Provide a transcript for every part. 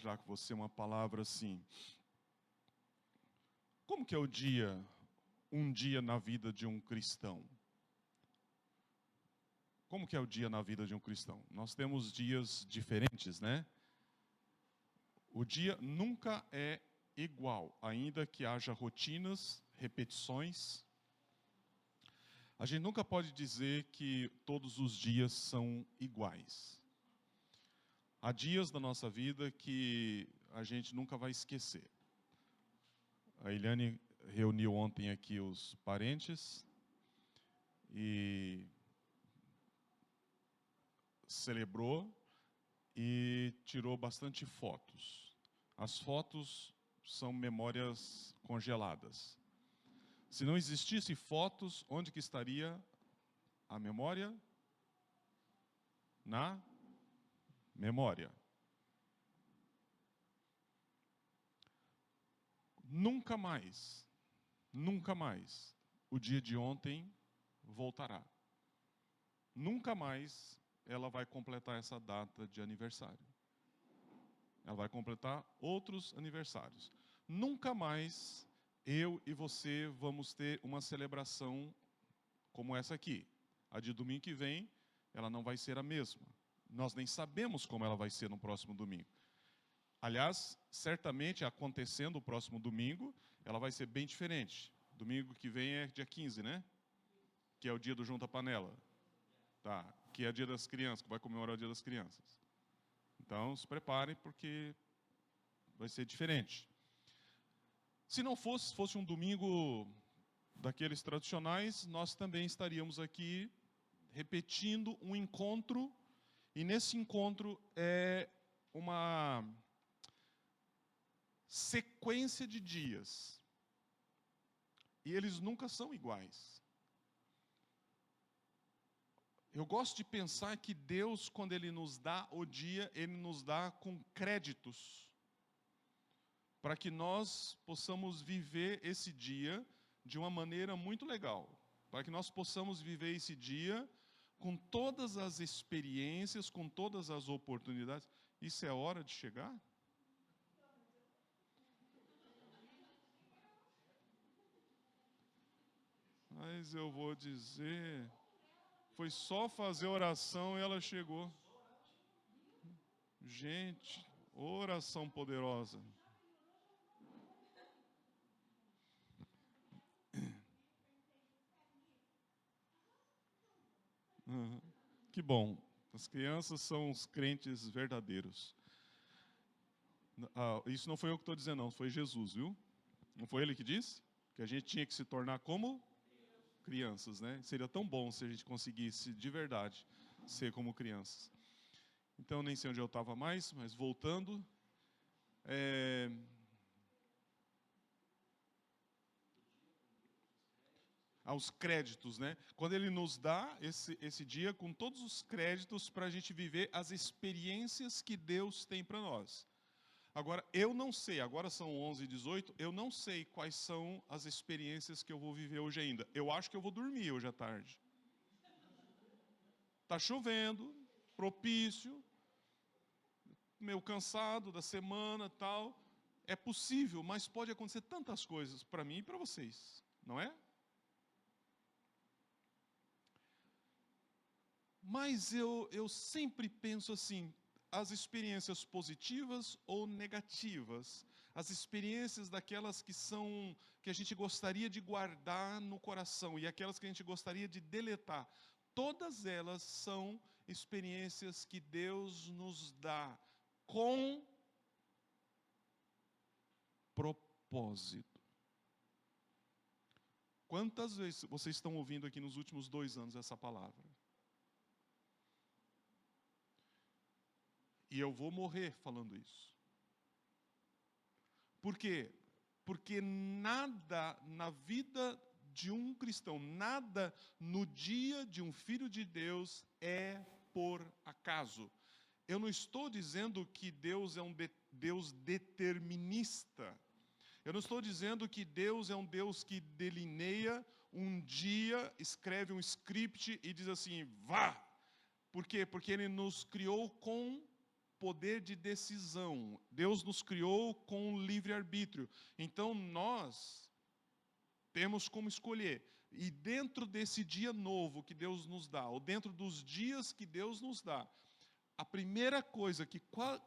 compartilhar com você uma palavra assim. Como que é um dia na vida de um cristão? Como que é o dia na vida de um cristão? Nós temos dias diferentes, né? O dia nunca é igual, ainda que haja rotinas, repetições. A gente nunca pode dizer que todos os dias são iguais. Há dias da nossa vida que a gente nunca vai esquecer. A Eliane reuniu ontem aqui os parentes e celebrou e tirou bastante fotos. As fotos são memórias congeladas. Se não existisse fotos, onde que estaria a memória? Na memória. Nunca mais o dia de ontem voltará. Nunca mais ela vai completar essa data de aniversário. Ela vai completar outros aniversários. Nunca mais eu e você vamos ter uma celebração como essa aqui. A de domingo que vem, ela não vai ser a mesma. Nós nem sabemos como ela vai ser no próximo domingo. Aliás, certamente acontecendo o próximo domingo, ela vai ser bem diferente. Domingo que vem é dia 15, né? Que é o dia do Junta Panela. Tá, que é o dia das crianças, que vai comemorar o dia das crianças. Então, se preparem, porque vai ser diferente. Se não fosse um domingo daqueles tradicionais, nós também estaríamos aqui repetindo um encontro, e nesse encontro é uma sequência de dias. E eles nunca são iguais. Eu gosto de pensar que Deus, quando Ele nos dá o dia, Ele nos dá com créditos, para que nós possamos viver esse dia de uma maneira muito legal, para que nós possamos viver esse dia com todas as experiências, com todas as oportunidades. Isso é hora de chegar? Mas eu vou dizer, foi só fazer oração e ela chegou. Gente, oração poderosa. Uhum. Que bom. As crianças são os crentes verdadeiros. Isso não foi eu que estou dizendo, não. Foi Jesus, viu? Não foi ele que disse? Que a gente tinha que se tornar como crianças, né? Seria tão bom se a gente conseguisse, de verdade, ser como crianças. Então, nem sei onde eu estava mais, mas voltando. Aos créditos, né? Quando Ele nos dá esse dia com todos os créditos para a gente viver as experiências que Deus tem para nós. Agora, eu não sei, agora são 11h18, eu não sei quais são as experiências que eu vou viver hoje ainda. Eu acho que eu vou dormir hoje à tarde. Está chovendo, propício, meio cansado da semana, tal. É possível, mas pode acontecer tantas coisas para mim e para vocês, não é? Mas eu sempre penso assim, as experiências positivas ou negativas, as experiências daquelas que a gente gostaria de guardar no coração e aquelas que a gente gostaria de deletar, todas elas são experiências que Deus nos dá com propósito. Quantas vezes vocês estão ouvindo aqui nos últimos 2 anos essa palavra? E eu vou morrer falando isso. Por quê? Porque nada na vida de um cristão, nada no dia de um filho de Deus é por acaso. Eu não estou dizendo que Deus é um Deus determinista. Eu não estou dizendo que Deus é um Deus que delineia um dia, escreve um script e diz assim, vá. Por quê? Porque Ele nos criou com poder de decisão. Deus nos criou com livre-arbítrio. Então, nós temos como escolher. E dentro desse dia novo que Deus nos dá, ou dentro dos dias que Deus nos dá, a primeira coisa que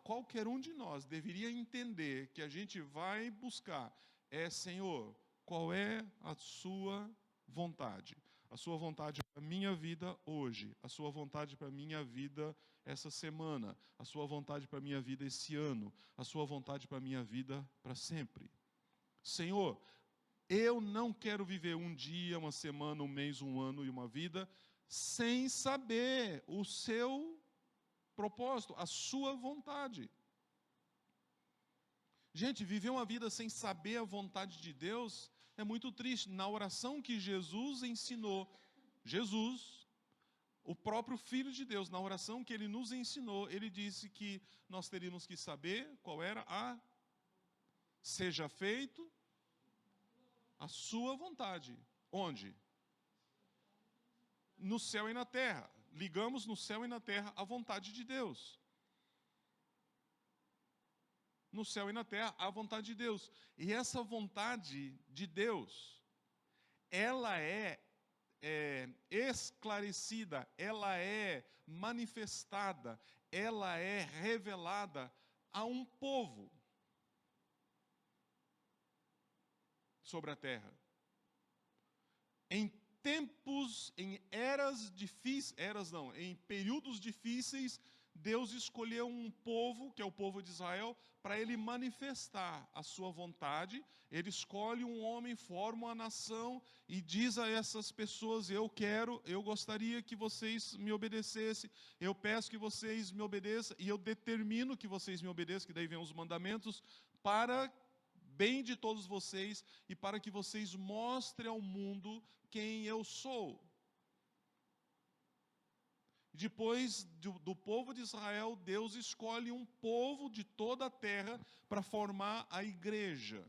qualquer um de nós deveria entender que a gente vai buscar é: Senhor, qual é a sua vontade? A sua vontade para a minha vida hoje, a sua vontade para a minha vida essa semana, a sua vontade para a minha vida esse ano, a sua vontade para a minha vida para sempre. Senhor, eu não quero viver um dia, uma semana, um mês, um ano e uma vida sem saber o seu propósito, a sua vontade. Gente, viver uma vida sem saber a vontade de Deus é muito triste. Na oração que Jesus ensinou, Jesus, o próprio Filho de Deus, na oração que ele nos ensinou, ele disse que nós teríamos que saber qual era a seja feito a sua vontade. Onde? No céu e na terra. Ligamos no céu e na terra a vontade de Deus. No céu e na terra a vontade de Deus. E essa vontade de Deus, ela é esclarecida, ela é manifestada, ela é revelada a um povo sobre a terra. Em tempos, em em períodos difíceis, Deus escolheu um povo, que é o povo de Israel, para ele manifestar a sua vontade. Ele escolhe um homem, forma uma nação e diz a essas pessoas: eu gostaria que vocês me obedecessem, eu peço que vocês me obedeçam e eu determino que vocês me obedeçam, que daí vem os mandamentos, para bem de todos vocês e para que vocês mostrem ao mundo quem eu sou. Depois do povo de Israel, Deus escolhe um povo de toda a terra para formar a igreja.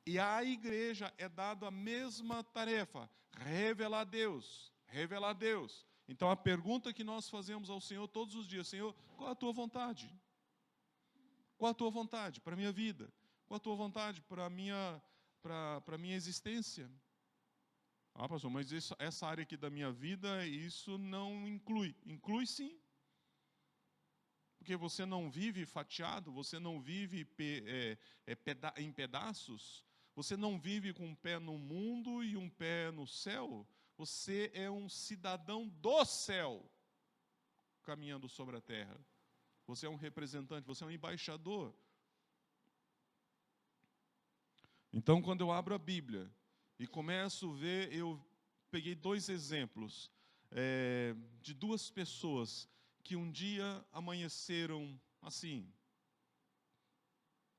E à igreja é dada a mesma tarefa: revelar Deus, revelar Deus. Então a pergunta que nós fazemos ao Senhor todos os dias: Senhor, qual a tua vontade? Qual a tua vontade para a minha vida? Qual a tua vontade para a minha existência? Ah, pastor, mas essa área aqui da minha vida, isso não inclui. Inclui sim. Porque você não vive fatiado, você não vive em pedaços, você não vive com um pé no mundo e um pé no céu. Você é um cidadão do céu, caminhando sobre a terra. Você é um representante, você é um embaixador. Então, quando eu abro a Bíblia e começo a ver, eu peguei 2 exemplos de 2 pessoas que um dia amanheceram assim.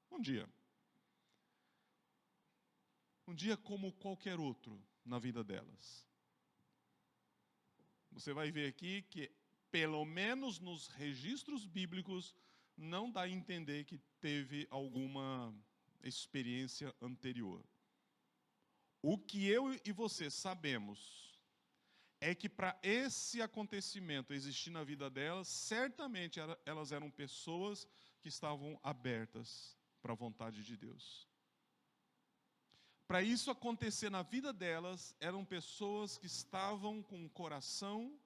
Um dia como qualquer outro na vida delas. Você vai ver aqui que, pelo menos nos registros bíblicos, não dá a entender que teve alguma experiência anterior. O que eu e você sabemos é que para esse acontecimento existir na vida delas, certamente elas eram pessoas que estavam abertas para a vontade de Deus. Para isso acontecer na vida delas, eram pessoas que estavam com o coração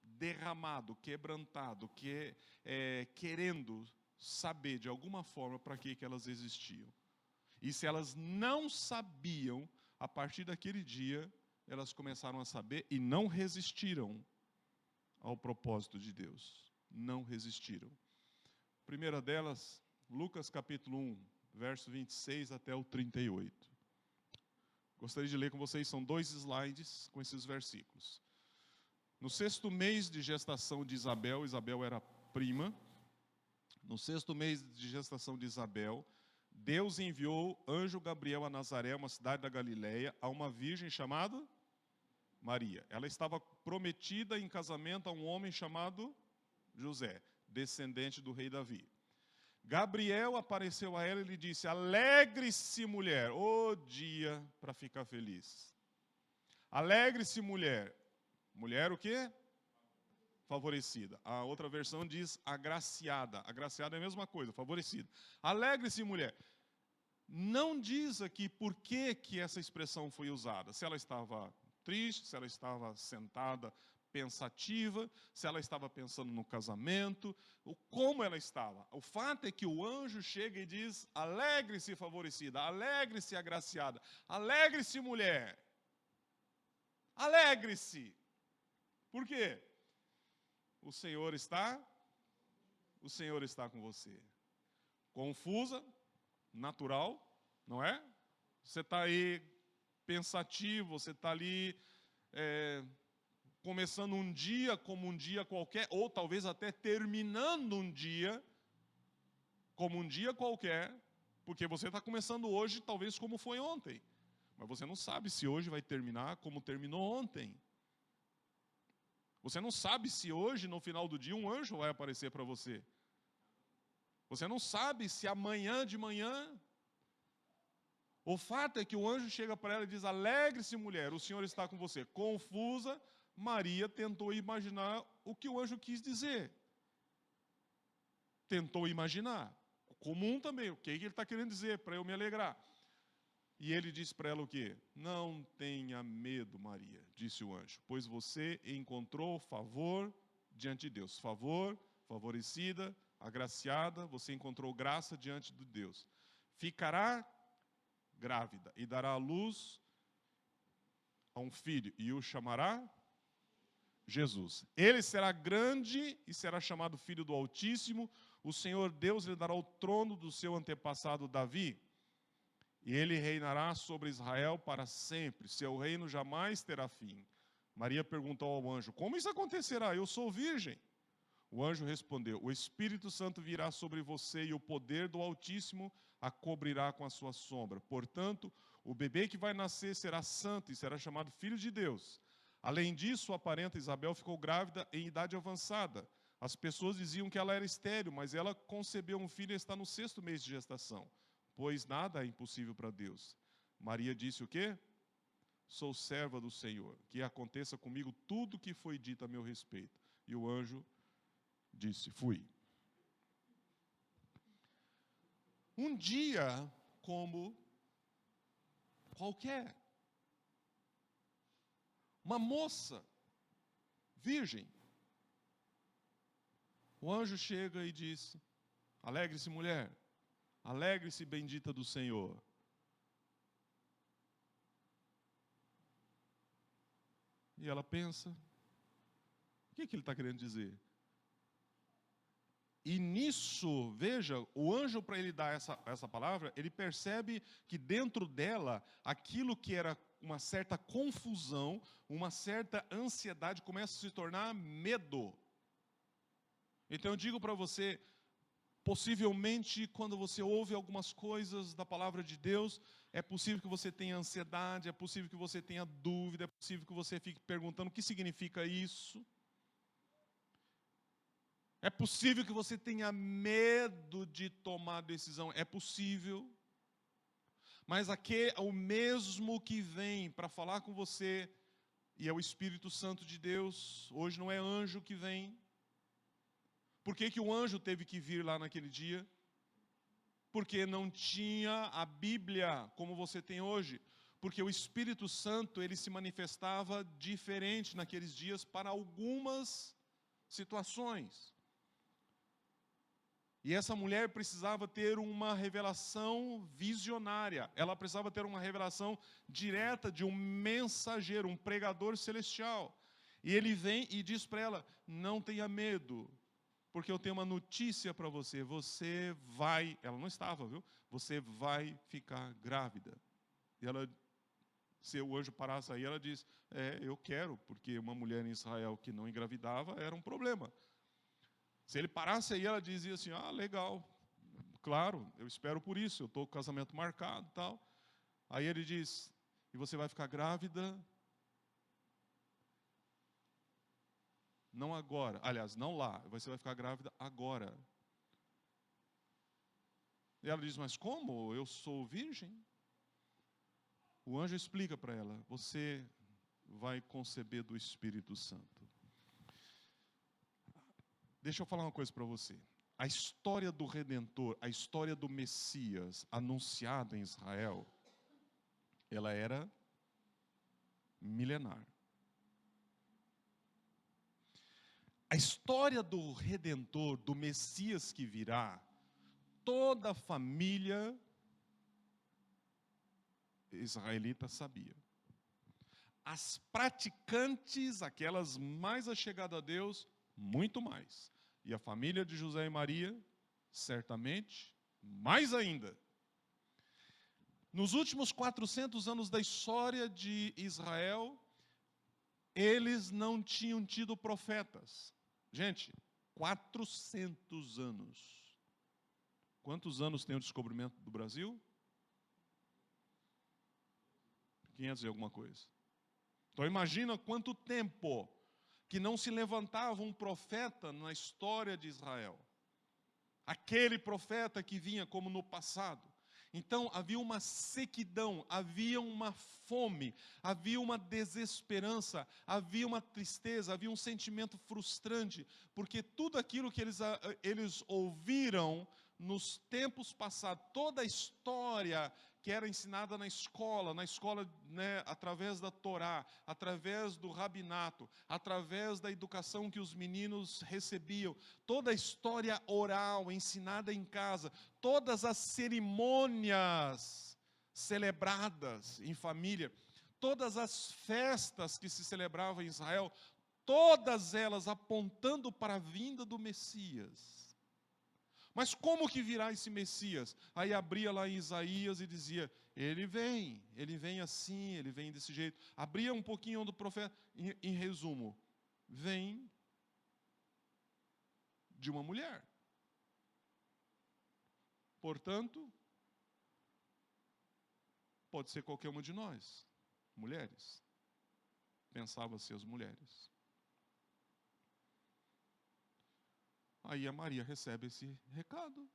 derramado, quebrantado, querendo saber de alguma forma para que elas existiam. E se elas não sabiam, a partir daquele dia, elas começaram a saber e não resistiram ao propósito de Deus. Não resistiram. A primeira delas, Lucas capítulo 1, verso 26 até o 38. Gostaria de ler com vocês, são 2 slides com esses versículos. No 6º mês de gestação de Isabel, Isabel era prima. No 6º mês de gestação de Isabel, Deus enviou anjo Gabriel a Nazaré, uma cidade da Galileia, a uma virgem chamada Maria. Ela estava prometida em casamento a um homem chamado José, descendente do rei Davi. Gabriel apareceu a ela e lhe disse: alegre-se, mulher. Ô dia para ficar feliz. Alegre-se, mulher. Mulher o quê? favorecida. A outra versão diz agraciada. Agraciada é a mesma coisa, favorecida. Alegre-se, mulher. Não diz aqui por que essa expressão foi usada. Se ela estava triste, se ela estava sentada, pensativa, se ela estava pensando no casamento, como ela estava. O fato é que o anjo chega e diz: alegre-se, favorecida, alegre-se, agraciada, alegre-se, mulher. Alegre-se. Por quê? O Senhor está com você. Confusa, natural, não é? Você está aí pensativo, você está ali começando um dia como um dia qualquer, ou talvez até terminando um dia como um dia qualquer, porque você está começando hoje talvez como foi ontem, mas você não sabe se hoje vai terminar como terminou ontem. Você não sabe se hoje, no final do dia, um anjo vai aparecer para você. Você não sabe se amanhã de manhã. O fato é que o anjo chega para ela e diz: alegre-se, mulher, o Senhor está com você. Confusa, Maria tentou imaginar o que o anjo quis dizer. Tentou imaginar. Comum também, o que ele está querendo dizer para eu me alegrar? E ele disse para ela o quê? Não tenha medo, Maria, disse o anjo, pois você encontrou favor diante de Deus. Favor, favorecida, agraciada, você encontrou graça diante de Deus. Ficará grávida e dará à luz a um filho e o chamará Jesus. Ele será grande e será chamado Filho do Altíssimo. O Senhor Deus lhe dará o trono do seu antepassado Davi. E ele reinará sobre Israel para sempre. Seu reino jamais terá fim. Maria perguntou ao anjo: como isso acontecerá? Eu sou virgem. O anjo respondeu: o Espírito Santo virá sobre você e o poder do Altíssimo a cobrirá com a sua sombra. Portanto, o bebê que vai nascer será santo e será chamado Filho de Deus. Além disso, a parenta Isabel ficou grávida em idade avançada. As pessoas diziam que ela era estéril, mas ela concebeu um filho e está no 6º mês de gestação. Pois nada é impossível para Deus. Maria disse o quê? Sou serva do Senhor, que aconteça comigo tudo o que foi dito a meu respeito. E o anjo disse: fui. Um dia como qualquer. Uma moça virgem. O anjo chega e diz: alegre-se, mulher. Alegre-se, bendita do Senhor. E ela pensa: o que ele está querendo dizer? E nisso, veja, o anjo, para ele dar essa palavra, ele percebe que dentro dela, aquilo que era uma certa confusão, uma certa ansiedade, começa a se tornar medo. Então eu digo para você, possivelmente, quando você ouve algumas coisas da palavra de Deus, é possível que você tenha ansiedade, é possível que você tenha dúvida, é possível que você fique perguntando o que significa isso. É possível que você tenha medo de tomar decisão, é possível. Mas aqui é o mesmo que vem para falar com você, e é o Espírito Santo de Deus, hoje não é anjo que vem. Por que o anjo teve que vir lá naquele dia? Porque não tinha a Bíblia como você tem hoje. Porque o Espírito Santo, ele se manifestava diferente naqueles dias para algumas situações. E essa mulher precisava ter uma revelação visionária. Ela precisava ter uma revelação direta de um mensageiro, um pregador celestial. E ele vem e diz para ela: não tenha medo, porque eu tenho uma notícia para você. Você vai, ela não estava, viu? Você vai ficar grávida. E ela, se o anjo parasse aí, ela diz: eu quero, porque uma mulher em Israel que não engravidava era um problema. Se ele parasse aí, ela dizia assim: legal, claro, eu espero por isso, eu estou com o casamento marcado e tal. Aí ele diz: e você vai ficar grávida? Não agora, aliás, não lá, você vai ficar grávida agora. E ela diz: mas como? Eu sou virgem? O anjo explica para ela: você vai conceber do Espírito Santo. Deixa eu falar uma coisa para você. A história do Redentor, a história do Messias anunciada em Israel, ela era milenar. A história do Redentor, do Messias que virá, toda a família israelita sabia. As praticantes, aquelas mais achegadas a Deus, muito mais. E a família de José e Maria, certamente, mais ainda. Nos últimos 400 anos da história de Israel, eles não tinham tido profetas. Gente, 400 anos. Quantos anos tem o descobrimento do Brasil? 500 e alguma coisa. Então imagina quanto tempo que não se levantava um profeta na história de Israel. Aquele profeta que vinha como no passado. Então havia uma sequidão, havia uma fome, havia uma desesperança, havia uma tristeza, havia um sentimento frustrante, porque tudo aquilo que eles ouviram nos tempos passados, toda a história que era ensinada na escola, né, através da Torá, através do rabinato, através da educação que os meninos recebiam, toda a história oral ensinada em casa, todas as cerimônias celebradas em família, todas as festas que se celebravam em Israel, todas elas apontando para a vinda do Messias. Mas como que virá esse Messias? Aí abria lá em Isaías e dizia, ele vem assim, ele vem desse jeito. Abria um pouquinho do profeta, em resumo, vem de uma mulher. Portanto, pode ser qualquer uma de nós, mulheres. Pensava-se as mulheres. Aí a Maria recebe esse recado.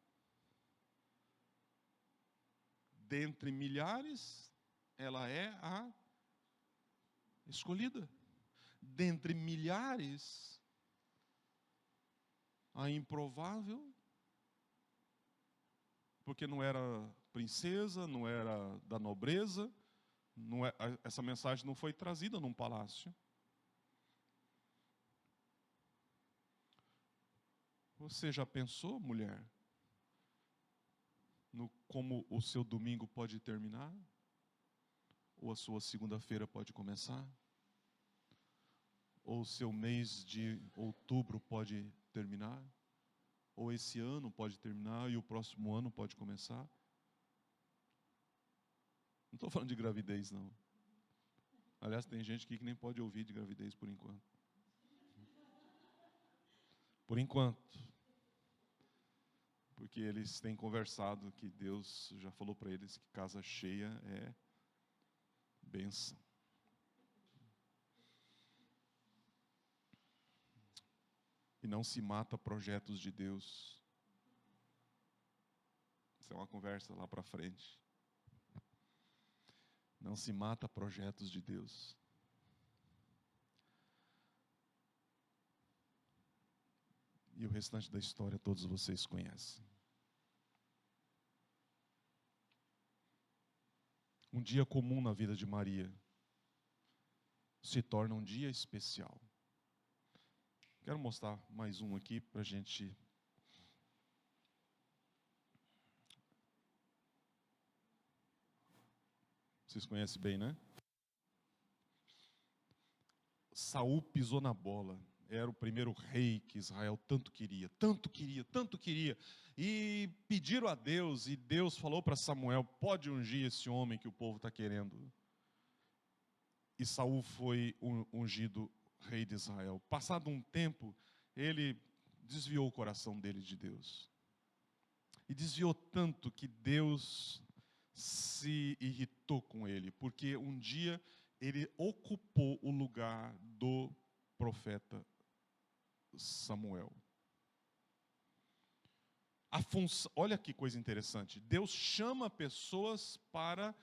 Dentre milhares, ela é a escolhida. Dentre milhares, a improvável, porque não era princesa, não era da nobreza, essa mensagem não foi trazida num palácio. Você já pensou, mulher, no como o seu domingo pode terminar? Ou a sua segunda-feira pode começar? Ou o seu mês de outubro pode terminar? Ou esse ano pode terminar e o próximo ano pode começar? Não estou falando de gravidez, não. Aliás, tem gente aqui que nem pode ouvir de gravidez por enquanto. Por enquanto. Porque eles têm conversado que Deus já falou para eles que casa cheia é bênção. E não se mata projetos de Deus. Isso é uma conversa lá para frente. Não se mata projetos de Deus. E o restante da história todos vocês conhecem. Um dia comum na vida de Maria se torna um dia especial. Quero mostrar mais um aqui para a gente. Vocês conhecem bem, né? Saul pisou na bola. Era o primeiro rei que Israel tanto queria, tanto queria, tanto queria. E pediram a Deus, e Deus falou para Samuel, pode ungir esse homem que o povo está querendo. E Saul foi ungido rei de Israel. Passado um tempo, ele desviou o coração dele de Deus. E desviou tanto que Deus se irritou com ele, porque um dia ele ocupou o lugar do profeta Samuel. Olha que coisa interessante. Deus chama pessoas para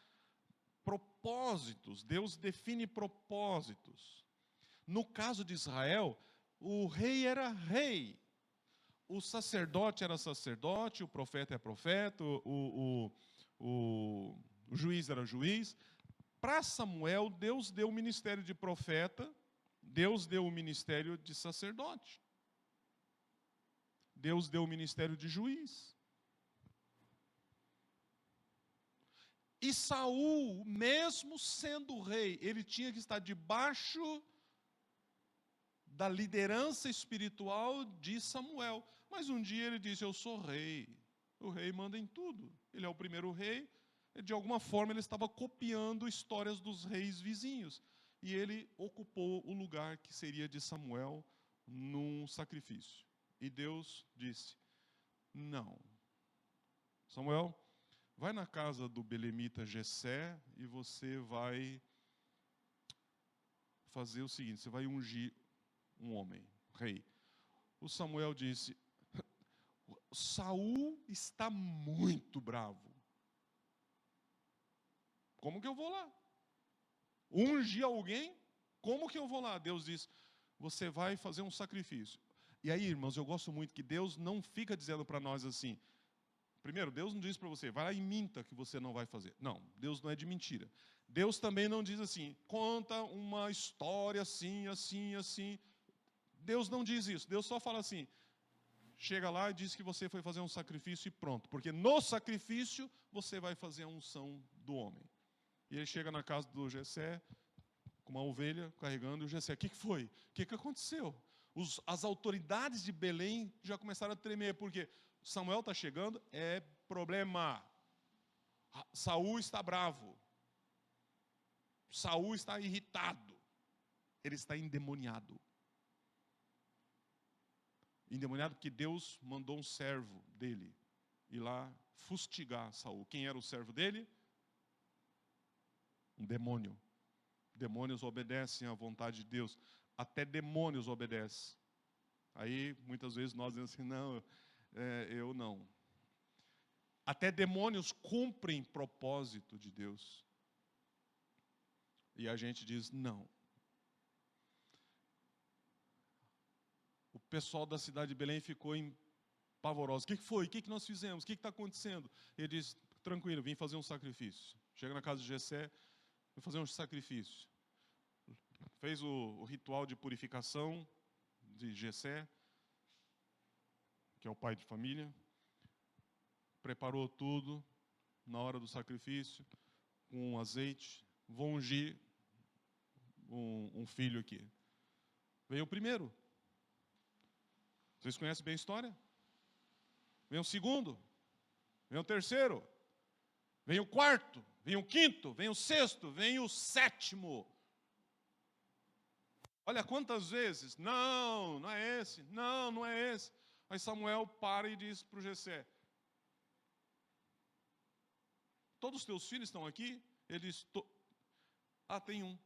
propósitos. Deus define propósitos. No caso de Israel, o rei era rei. o sacerdote era sacerdote, o profeta é profeta, o juiz era juiz. Para Samuel, Deus deu o ministério de profeta, Deus deu o ministério de sacerdote. Deus deu o ministério de juiz. E Saul, mesmo sendo rei, ele tinha que estar debaixo da liderança espiritual de Samuel. Mas um dia ele disse: eu sou rei. O rei manda em tudo. Ele é o primeiro rei. De alguma forma ele estava copiando histórias dos reis vizinhos. E ele ocupou o lugar que seria de Samuel num sacrifício. E Deus disse: não. Samuel, vai na casa do belemita Jessé e você vai fazer o seguinte: você vai ungir um homem, rei. O Samuel disse: Saul está muito bravo. Como que eu vou lá? Ungir alguém? Como que eu vou lá? Deus diz: você vai fazer um sacrifício. E aí, irmãos, eu gosto muito que Deus não fica dizendo para nós assim. Primeiro, Deus não diz para você: vai lá e minta que você não vai fazer. Não, Deus não é de mentira. Deus também não diz assim: conta uma história assim, assim, assim. Deus não diz isso. Deus só fala assim: chega lá e diz que você foi fazer um sacrifício e pronto. Porque no sacrifício você vai fazer a unção do homem. E ele chega na casa do Jessé com uma ovelha carregando, e o Jessé: o que foi? O que aconteceu? As autoridades de Belém já começaram a tremer, porque Samuel está chegando, é problema. Saul está bravo. Saul está irritado. Ele está endemoniado. Endemoniado porque Deus mandou um servo dele ir lá fustigar Saul. Quem era o servo dele? Um demônio. Demônios obedecem à vontade de Deus. Até demônios obedecem. Aí, muitas vezes, nós dizemos assim: não, eu não. Até demônios cumprem propósito de Deus. E a gente diz: não. O pessoal da cidade de Belém ficou pavoroso. O que foi? O que nós fizemos? O que está acontecendo? Ele diz: tranquilo, vim fazer um sacrifício. Chega na casa de Jessé, vim fazer um sacrifício. Fez o ritual de purificação de Jessé, que é o pai de família. Preparou tudo na hora do sacrifício, com azeite. Vou ungir um filho aqui. Veio o primeiro. Vocês conhecem bem a história? Vem o segundo. Vem o terceiro. Vem o quarto. Vem o quinto. Vem o sexto. Vem o sétimo. Olha quantas vezes. Não, não é esse. Não, não é esse. Aí Samuel para e diz para o Jessé: todos os teus filhos estão aqui? Ele diz: tem um.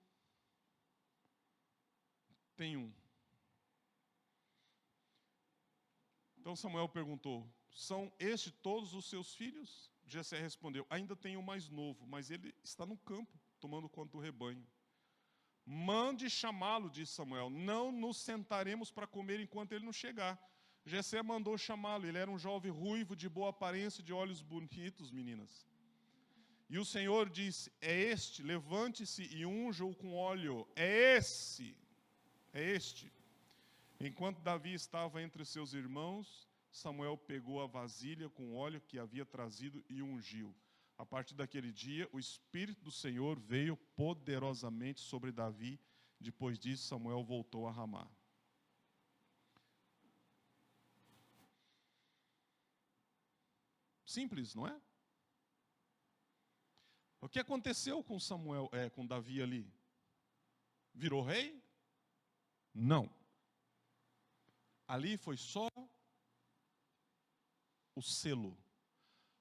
Tem um. Então Samuel perguntou: são estes todos os seus filhos? Jessé respondeu: ainda tenho o mais novo, mas ele está no campo, tomando conta do rebanho. Mande chamá-lo, disse Samuel. Não nos sentaremos para comer enquanto ele não chegar. Jessé mandou chamá-lo. Ele era um jovem ruivo, de boa aparência, de olhos bonitos, meninas. E o Senhor disse: é este, levante-se e unja-o com óleo. É esse, é este. Enquanto Davi estava entre seus irmãos, Samuel pegou a vasilha com óleo que havia trazido e ungiu. A partir daquele dia, o Espírito do Senhor veio poderosamente sobre Davi. Depois disso, Samuel voltou a Ramá. Simples, não é? O que aconteceu com Samuel, com Davi ali? Virou rei? Não. Ali foi só o selo,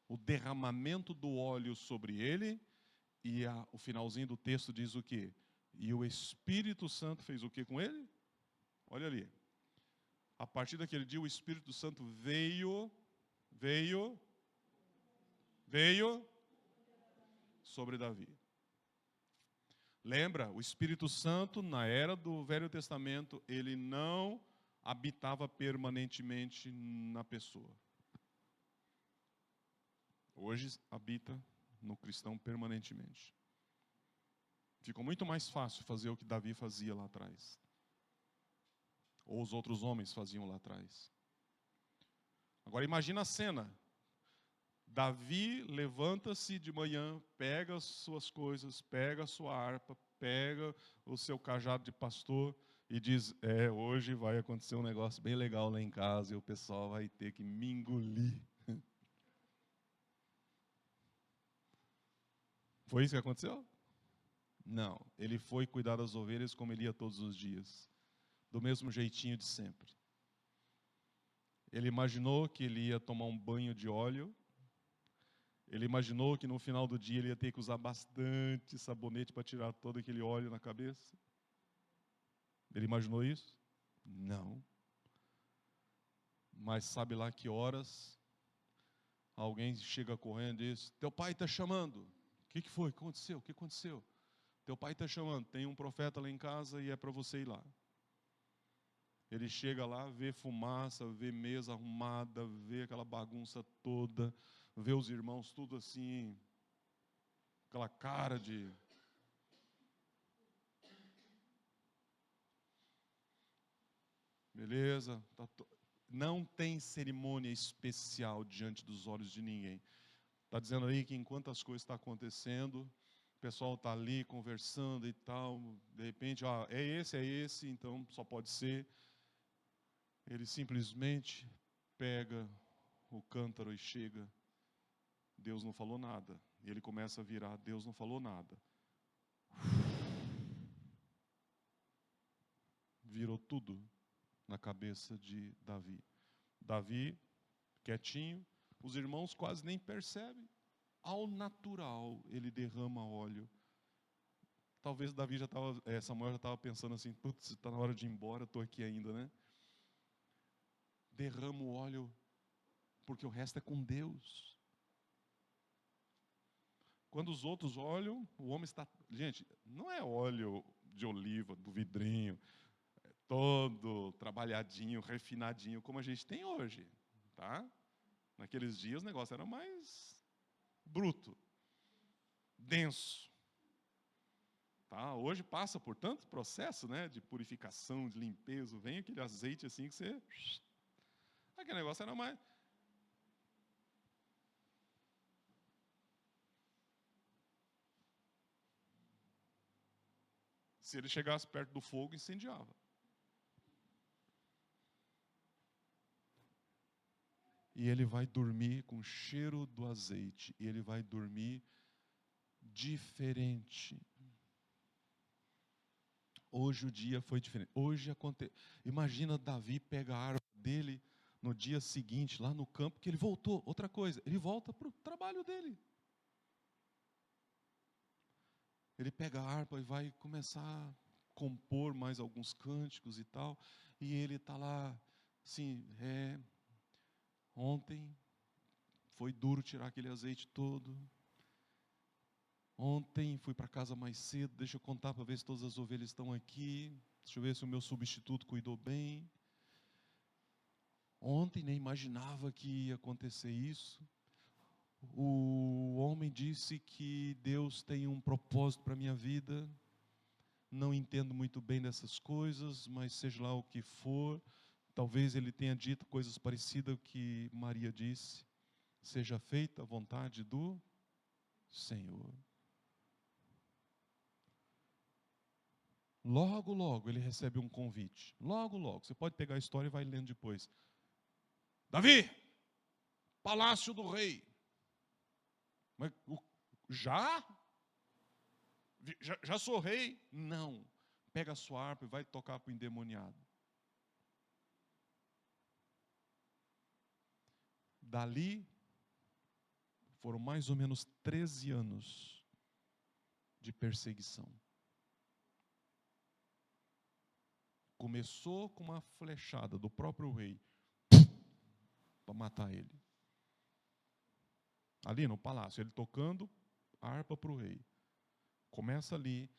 o derramamento do óleo sobre ele, e o finalzinho do texto diz o quê? E o Espírito Santo fez o quê com ele? Olha ali. A partir daquele dia o Espírito Santo veio sobre Davi. Lembra, o Espírito Santo, na era do Velho Testamento, ele não habitava permanentemente na pessoa. Hoje habita no cristão permanentemente. Ficou muito mais fácil fazer o que Davi fazia lá atrás. Ou os outros homens faziam lá atrás. Agora imagina a cena. Davi levanta-se de manhã, pega as suas coisas, pega a sua harpa, pega o seu cajado de pastor e diz, hoje vai acontecer um negócio bem legal lá em casa e o pessoal vai ter que me engolir. Foi isso que aconteceu? Não, ele foi cuidar das ovelhas como ele ia todos os dias, do mesmo jeitinho de sempre. Ele imaginou que ele ia tomar um banho de óleo. Ele imaginou que no final do dia ele ia ter que usar bastante sabonete para tirar todo aquele óleo na cabeça. Ele imaginou isso? Não. Mas sabe lá que horas alguém chega correndo e diz, teu pai está chamando. O que foi? O que aconteceu? O que aconteceu? Teu pai está chamando, tem um profeta lá em casa e é para você ir lá. Ele chega lá, vê fumaça, vê mesa arrumada, vê aquela bagunça toda, vê os irmãos tudo assim, aquela cara de... Beleza, não tem cerimônia especial diante dos olhos de ninguém. Está dizendo aí que enquanto as coisas estão acontecendo, o pessoal está ali conversando e tal, de repente, é esse, então só pode ser. Ele simplesmente pega o cântaro e chega. Deus não falou nada. E ele começa a virar, Deus não falou nada. Virou tudo na cabeça de Davi. Davi, quietinho, os irmãos quase nem percebem. Ao natural, ele derrama óleo. Talvez Davi já estava, Samuel já estava pensando assim, putz, está na hora de ir embora, estou aqui ainda, né? Derrama o óleo, porque o resto é com Deus. Quando os outros olham, o homem está... Gente, não é óleo de oliva, do vidrinho, todo trabalhadinho, refinadinho, como a gente tem hoje, tá? Naqueles dias o negócio era mais bruto, denso. Tá? Hoje passa por tanto processo, né, de purificação, de limpeza, vem aquele azeite assim que você... Aquele negócio era mais... Se ele chegasse perto do fogo, incendiava. E ele vai dormir com o cheiro do azeite. E ele vai dormir diferente. Hoje o dia foi diferente. Hoje aconteceu. Imagina Davi pega a harpa dele no dia seguinte, lá no campo, que ele voltou. Outra coisa, ele volta para o trabalho dele. Ele pega a harpa e vai começar a compor mais alguns cânticos e tal. E ele está lá, assim, ontem foi duro tirar aquele azeite todo. Ontem fui para casa mais cedo, deixa eu contar para ver se todas as ovelhas estão aqui. Deixa eu ver se o meu substituto cuidou bem. Ontem nem imaginava que ia acontecer isso. O homem disse que Deus tem um propósito para a minha vida. Não entendo muito bem dessas coisas, mas seja lá o que for, talvez ele tenha dito coisas parecidas ao que Maria disse. Seja feita a vontade do Senhor. Logo, logo ele recebe um convite. Logo, logo. Você pode pegar a história e vai lendo depois. Davi, palácio do rei. Mas já? Já sou rei? Não. Pega a sua harpa e vai tocar para o endemoniado. Dali, foram mais ou menos 13 anos de perseguição. Começou com uma flechada do próprio rei para matar ele. Ali no palácio, ele tocando a harpa para o rei. Começa ali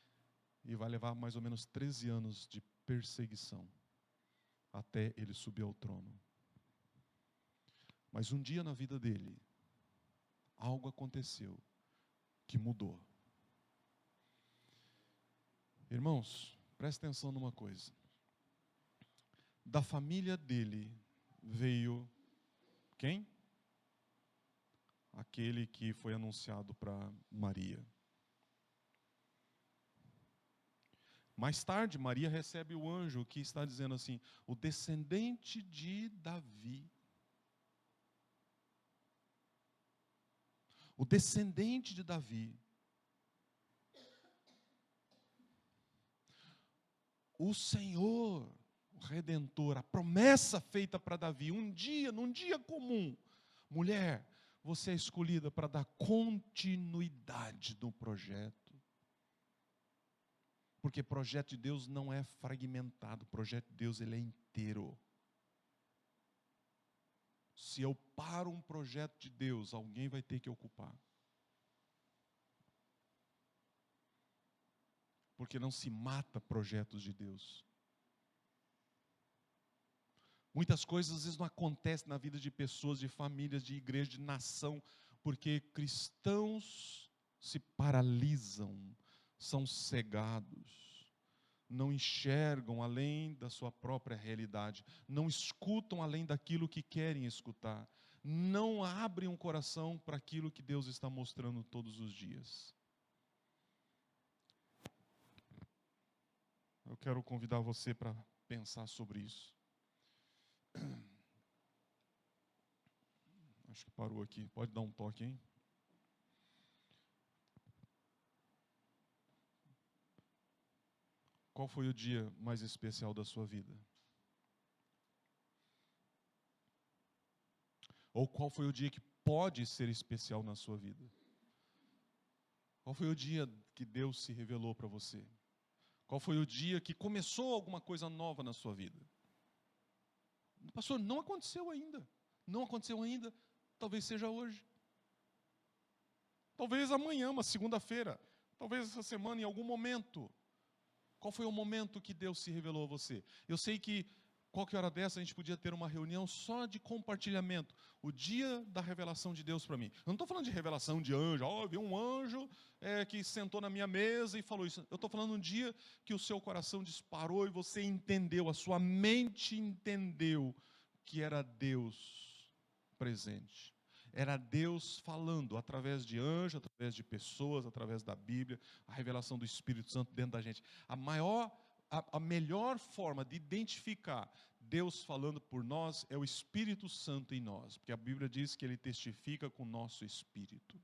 e vai levar mais ou menos 13 anos de perseguição. até ele subir ao trono. Mas um dia na vida dele, algo aconteceu que mudou. Irmãos, presta atenção numa coisa. Da família dele veio quem? Aquele que foi anunciado para Maria. Mais tarde, Maria recebe o anjo que está dizendo assim: o descendente de Davi. O descendente de Davi. O Senhor, o Redentor, a promessa feita para Davi, num dia comum. Mulher, você é escolhida para dar continuidade no projeto. Porque projeto de Deus não é fragmentado, o projeto de Deus ele é inteiro. Se eu paro um projeto de Deus, alguém vai ter que ocupar. Porque não se mata projetos de Deus. Muitas coisas às vezes não acontecem na vida de pessoas, de famílias, de igreja, de nação, porque cristãos se paralisam, são cegados, não enxergam além da sua própria realidade, não escutam além daquilo que querem escutar, não abrem um coração para aquilo que Deus está mostrando todos os dias. Eu quero convidar você para pensar sobre isso. Acho que parou aqui. Pode dar um toque, hein? Qual foi o dia mais especial da sua vida? Ou qual foi o dia que pode ser especial na sua vida? Qual foi o dia que Deus se revelou para você? Qual foi o dia que começou alguma coisa nova na sua vida? Pastor, não aconteceu ainda. Não aconteceu ainda. Talvez seja hoje. Talvez amanhã, uma segunda-feira. Talvez essa semana, em algum momento. Qual foi o momento que Deus se revelou a você? Eu sei que qualquer hora dessa a gente podia ter uma reunião só de compartilhamento. O dia da revelação de Deus para mim. Eu não estou falando de revelação de anjo. Viu um anjo que sentou na minha mesa e falou isso. Eu estou falando um dia que o seu coração disparou e você entendeu, a sua mente entendeu que era Deus presente. Era Deus falando através de anjos, através de pessoas, através da Bíblia, a revelação do Espírito Santo dentro da gente. A melhor forma de identificar Deus falando por nós é o Espírito Santo em nós, porque a Bíblia diz que Ele testifica com o nosso espírito.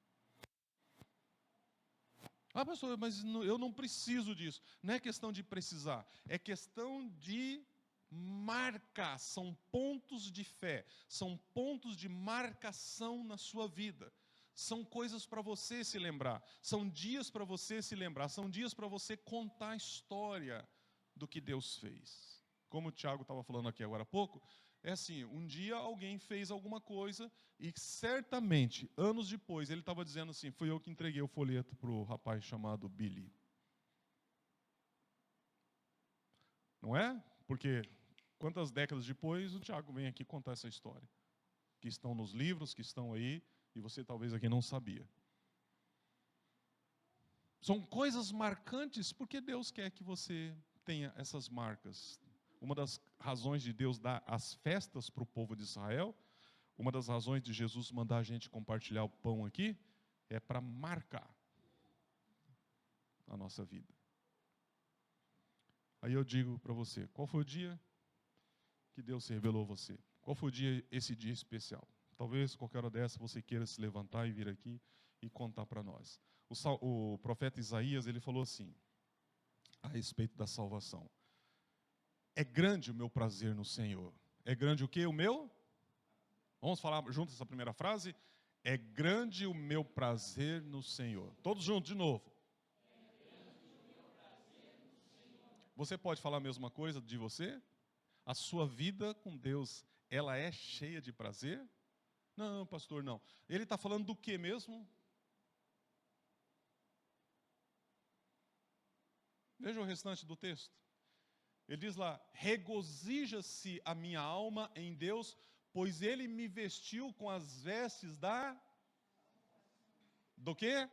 Pastor, mas eu não preciso disso. Não é questão de precisar, é questão de marcar. São pontos de fé, são pontos de marcação na sua vida. São coisas para você se lembrar, são dias para você se lembrar, são dias para você contar a história do que Deus fez. Como o Tiago estava falando aqui agora há pouco, é assim, um dia alguém fez alguma coisa e certamente, anos depois, ele estava dizendo assim, fui eu que entreguei o folheto para o rapaz chamado Billy. Não é? Porque quantas décadas depois o Tiago vem aqui contar essa história. Que estão nos livros, que estão aí, e você talvez aqui não sabia. São coisas marcantes porque Deus quer que você tenha essas marcas. Uma das razões de Deus dar as festas para o povo de Israel, uma das razões de Jesus mandar a gente compartilhar o pão aqui, é para marcar a nossa vida. Aí eu digo para você, qual foi o dia que Deus se revelou a você? Qual foi esse dia especial? Talvez qualquer hora dessa você queira se levantar e vir aqui e contar para nós. O profeta Isaías, ele falou assim, a respeito da salvação. É grande o meu prazer no Senhor. É grande o quê? O meu? Vamos falar juntos essa primeira frase? É grande o meu prazer no Senhor. Todos juntos, de novo. Você pode falar a mesma coisa de você? A sua vida com Deus, ela é cheia de prazer? Não, pastor, não. Ele está falando do que mesmo? Veja o restante do texto. Ele diz lá: regozija-se a minha alma em Deus, pois Ele me vestiu com as vestes do quê?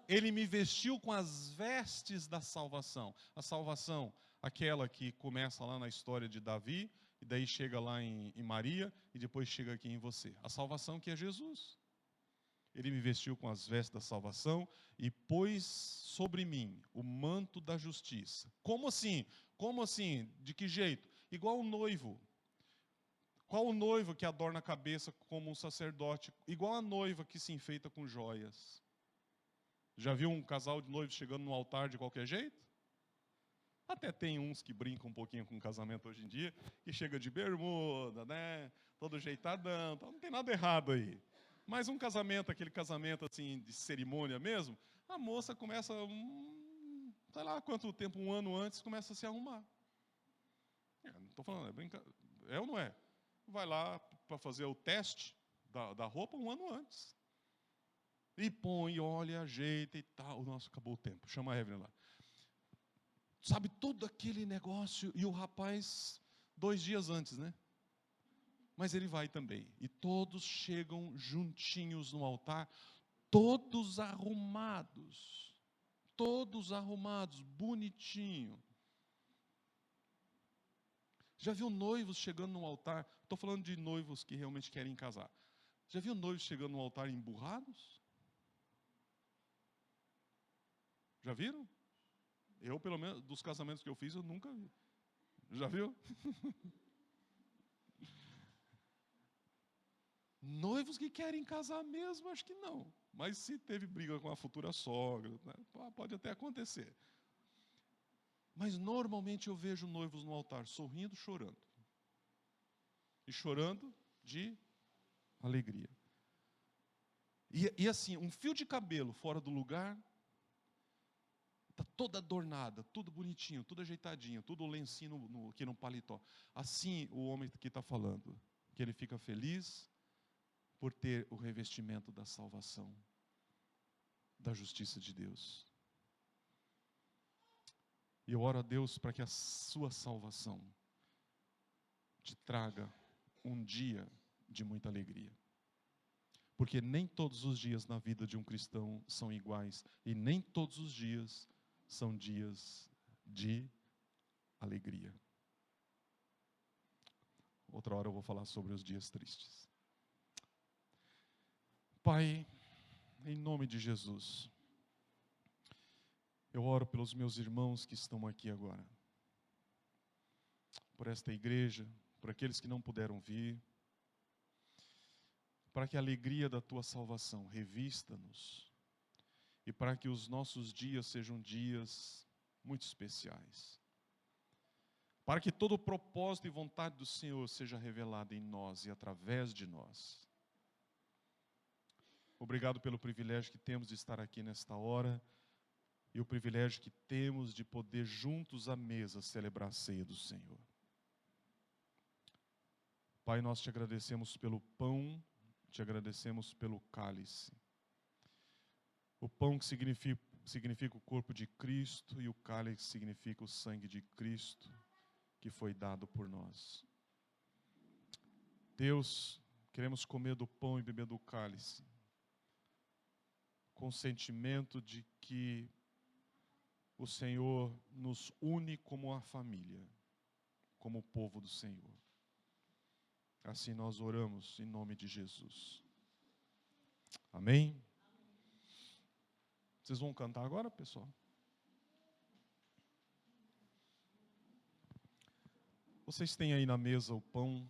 Ele me vestiu com as vestes da salvação. A salvação, aquela que começa lá na história de Davi, e daí chega lá em Maria, e depois chega aqui em você. A salvação que é Jesus. Ele me vestiu com as vestes da salvação e pôs sobre mim o manto da justiça. Como assim? Como assim? De que jeito? Igual o noivo. Qual o noivo que adorna a cabeça como um sacerdote? Igual a noiva que se enfeita com joias. Já viu um casal de noivos chegando no altar de qualquer jeito? Até tem uns que brincam um pouquinho com o casamento hoje em dia, que chega de bermuda, né? Todo jeitadão, então não tem nada errado aí. Mas um casamento, aquele casamento assim de cerimônia mesmo, a moça começa, sei lá quanto tempo, um ano antes, começa a se arrumar. Não estou falando, é brincadeira. É ou não é? Vai lá para fazer o teste da roupa um ano antes. E põe, olha, ajeita e tal. Nossa, acabou o tempo. Chama a Evelyn lá. Sabe, todo aquele negócio. E o rapaz, 2 dias antes, né? Mas ele vai também. E todos chegam juntinhos no altar, todos arrumados. Todos arrumados, bonitinho. Já viu noivos chegando no altar? Estou falando de noivos que realmente querem casar. Já viu noivos chegando no altar emburrados? Já viram? Eu, pelo menos, dos casamentos que eu fiz, eu nunca vi. Já viu? Noivos que querem casar mesmo, acho que não. Mas se teve briga com a futura sogra, né, pode até acontecer. Mas normalmente eu vejo noivos no altar sorrindo, chorando. E chorando de alegria. E assim, um fio de cabelo fora do lugar, está toda adornada, tudo bonitinho, tudo ajeitadinho, tudo lencinho aqui no paletó. Assim o homem que está falando, que ele fica feliz por ter o revestimento da salvação, da justiça de Deus. E eu oro a Deus para que a sua salvação te traga um dia de muita alegria. Porque nem todos os dias na vida de um cristão são iguais, e nem todos os dias são dias de alegria. Outra hora eu vou falar sobre os dias tristes. Pai, em nome de Jesus, eu oro pelos meus irmãos que estão aqui agora, por esta igreja, por aqueles que não puderam vir, para que a alegria da Tua salvação revista-nos e para que os nossos dias sejam dias muito especiais. Para que todo o propósito e vontade do Senhor seja revelado em nós e através de nós. Obrigado pelo privilégio que temos de estar aqui nesta hora e o privilégio que temos de poder juntos à mesa celebrar a ceia do Senhor. Pai, nós te agradecemos pelo pão, te agradecemos pelo cálice. O pão que significa o corpo de Cristo e o cálice significa o sangue de Cristo que foi dado por nós. Deus, queremos comer do pão e beber do cálice com o sentimento de que o Senhor nos une como a família, como o povo do Senhor. Assim nós oramos em nome de Jesus. Amém? Vocês vão cantar agora, pessoal? Vocês têm aí na mesa o pão.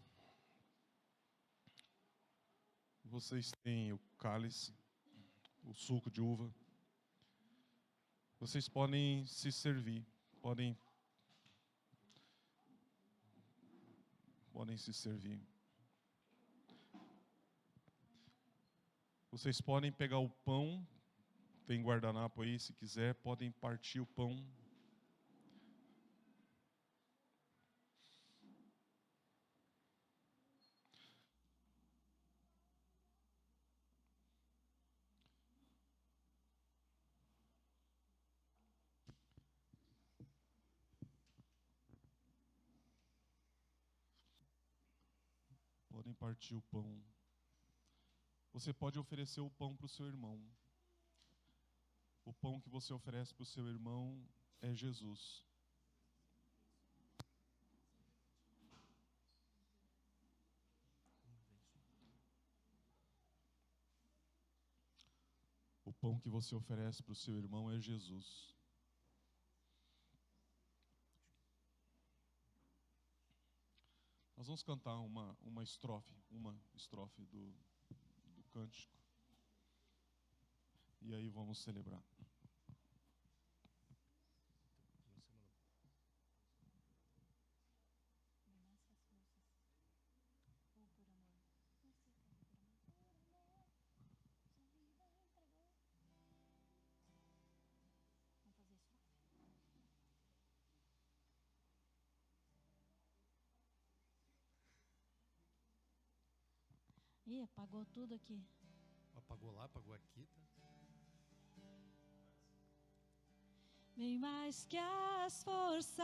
Vocês têm o cálice, o suco de uva. Vocês podem se servir, podem se servir. Vocês podem pegar o pão, tem guardanapo aí se quiser, podem partir o pão. podem partir o pão. Você pode oferecer o pão para o seu irmão. O pão que você oferece para o seu irmão é Jesus. O pão que você oferece para o seu irmão é Jesus. Nós vamos cantar uma estrofe do cântico. E aí vamos celebrar. Ih, apagou tudo aqui. Apagou lá, apagou aqui, tá? Bem mais que as forças,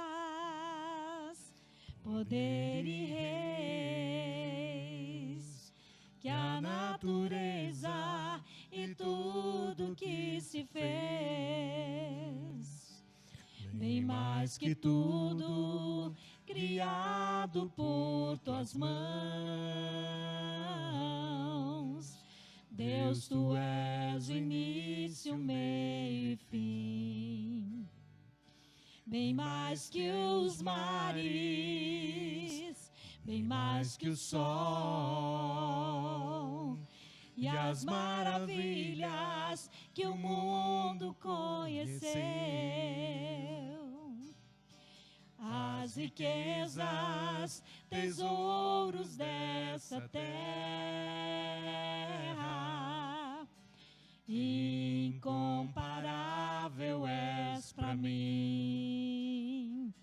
poder e reis, que a natureza e tudo que se fez, bem mais que tudo criado por tuas mãos. Deus, tu és o início, meio e fim. Bem mais que os mares, bem mais que o sol e as maravilhas que o mundo conheceu. As riquezas, tesouros dessa terra, incomparável és para mim.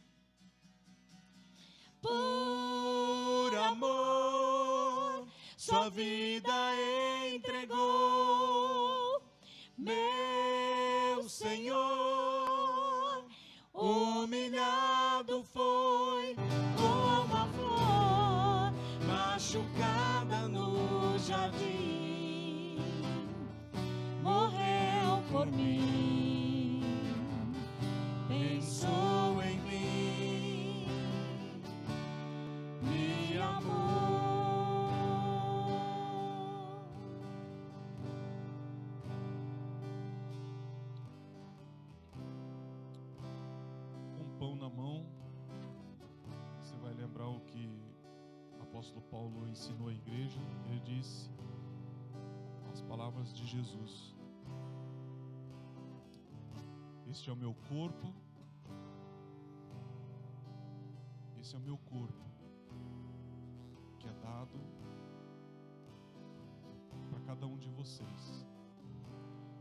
Por amor, sua vida entregou, meu Senhor, humilhado foi como a flor machucada no jardim, morreu por mim, pensou em mim, me amou. Com pão na mão, você vai lembrar o que o apóstolo Paulo ensinou à igreja. Ele disse as palavras de Jesus: este é o meu corpo, esse é o meu corpo, que é dado para cada um de vocês.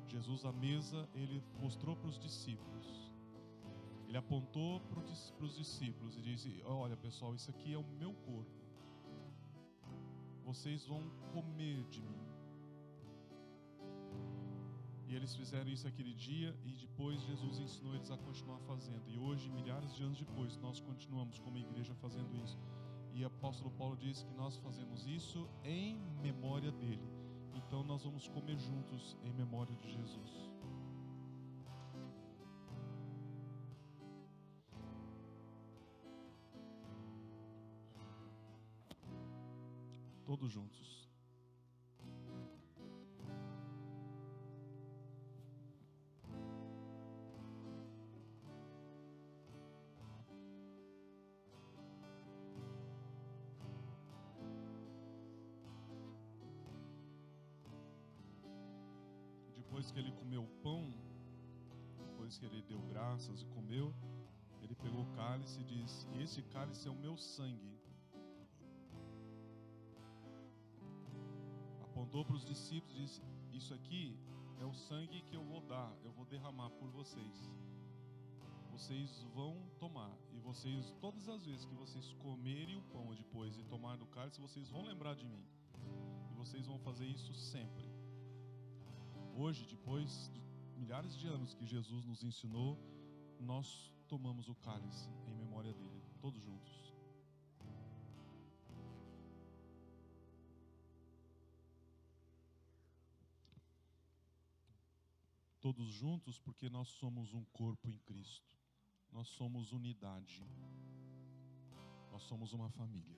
Jesus à mesa, ele mostrou para os discípulos, ele apontou para os discípulos e disse: olha pessoal, isso aqui é o meu corpo, vocês vão comer de mim. E eles fizeram isso aquele dia, e depois Jesus ensinou eles a continuar fazendo. E hoje, milhares de anos depois, nós continuamos como igreja fazendo isso. E o apóstolo Paulo diz que nós fazemos isso em memória dele. Então nós vamos comer juntos em memória de Jesus. Todos juntos. Depois que ele comeu o pão, depois que ele deu graças e comeu, ele pegou o cálice e disse: esse cálice é o meu sangue. Apontou para os discípulos e disse: isso aqui é o sangue que eu vou dar, eu vou derramar por vocês. Vocês vão tomar, e vocês, todas as vezes que vocês comerem o pão depois e tomarem do cálice, vocês vão lembrar de mim. E vocês vão fazer isso sempre. Hoje, depois de milhares de anos que Jesus nos ensinou, nós tomamos o cálice em memória dele, todos juntos. todos juntos, porque nós somos um corpo em Cristo. Nós somos unidade. Nós somos uma família.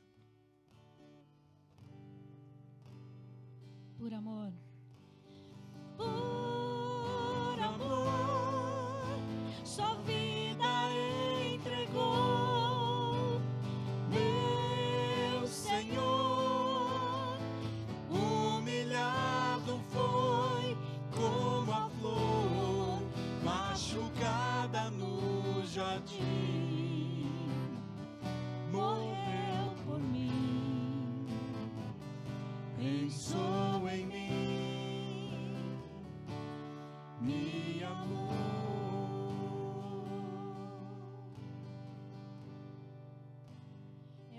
Por amor. Por amor, sua vida entregou, meu Senhor. Humilhado foi como a flor machucada no jardim. Morreu por mim, pensou em mim, me amou.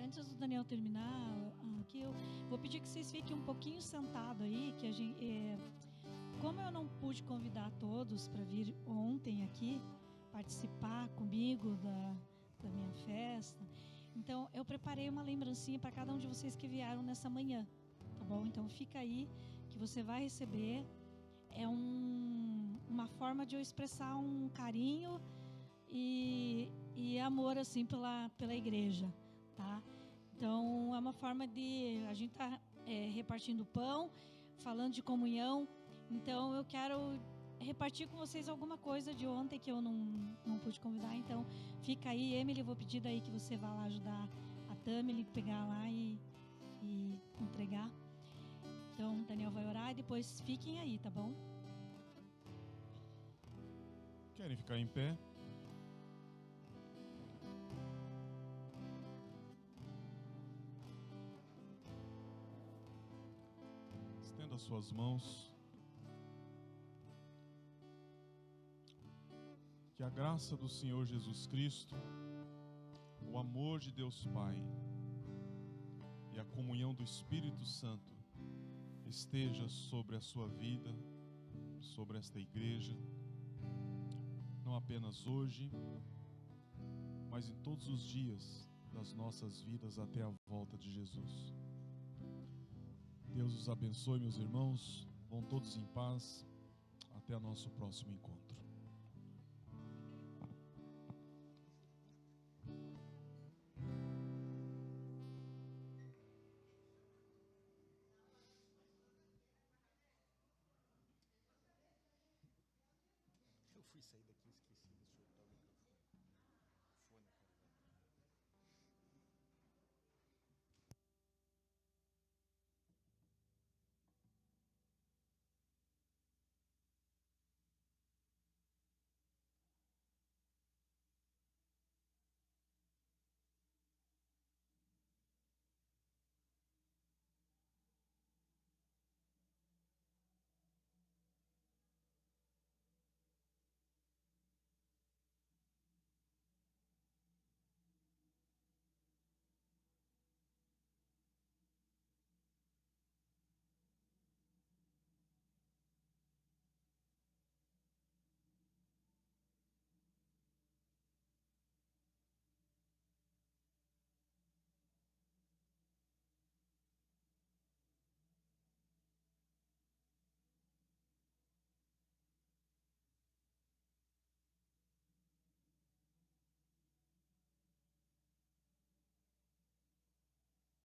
Antes do Daniel terminar aqui, eu vou pedir que vocês fiquem um pouquinho sentados aí, que a gente, como eu não pude convidar todos para vir ontem aqui participar comigo da minha festa, então eu preparei uma lembrancinha para cada um de vocês que vieram nessa manhã, tá bom? Então fica aí que você vai receber. É uma forma de eu expressar um carinho e amor assim pela igreja, tá? Então é uma forma de a gente tá repartindo pão, falando de comunhão. Então eu quero repartir com vocês alguma coisa de ontem que eu não pude convidar. Então fica aí, Emily, eu vou pedir daí que você vá lá ajudar a Tamily, pegar lá e entregar. Então Daniel vai orar e depois fiquem aí, tá bom? Querem ficar em pé? Estenda suas mãos. Que a graça do Senhor Jesus Cristo, o amor de Deus Pai e a comunhão do Espírito Santo esteja sobre a sua vida, sobre esta igreja, não apenas hoje, mas em todos os dias das nossas vidas até a volta de Jesus. Deus os abençoe, meus irmãos. Vão todos em paz. Até o nosso próximo encontro. Eu fui sair daqui.